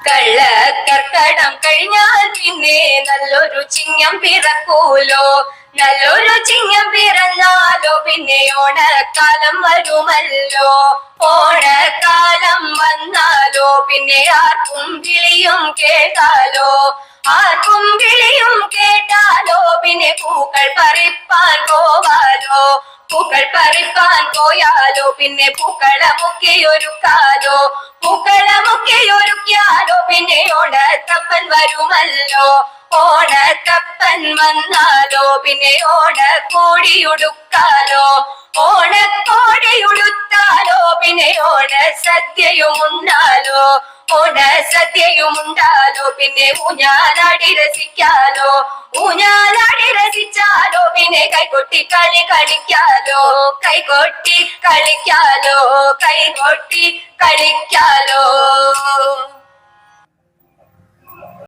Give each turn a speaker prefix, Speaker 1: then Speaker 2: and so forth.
Speaker 1: കള്ളക്കർക്കടം കഴിഞ്ഞാൽ പിന്നെ നല്ലൊരു ചിങ്ങം പിറക്കൂലോ. നല്ലൊരു ചിങ്ങം പിറന്നാലോ പിന്നെ ഓണക്കാലം വരുമല്ലോ. ഓണക്കാലം വന്നാലോ പിന്നെ ആർക്കും വിളിയും കേട്ടാലോ. ആർക്കും വിളിയും കേട്ടാലോ പിന്നെ പൂക്കൾ പറിപ്പാൻ പോവാലോ. പൂക്കൾ പറിപ്പാൻ പോയാലോ പിന്നെ പൂക്കളമൊക്കെ ഒരുക്കാലോ. പൂക്കളമൊക്കെ ഒരുക്കിയാലോ പിന്നെ ഓണത്തപ്പൻ വരുമല്ലോ. ഓണത്തപ്പൻ വന്നാലോ പിന്നെ ഓണക്കോടിയുടുക്കാലോ. ഓണക്കോടിയുടുത്താലോ പിന്നെ ഓണസദ്യയും ഉണ്ടാലോ. ഓണസദ്യയും ഉണ്ടാലോ പിന്നെ ഊഞ്ഞാലാടി രസിക്കാലോ. ഊഞ്ഞാലാടി രസിച്ചാലോ പിന്നെ കൈകൊട്ടി കളി കളിക്കാലോ. കൈകൊട്ടി കളിക്കാലോ. കൈകൊട്ടി കളിക്കാലോ.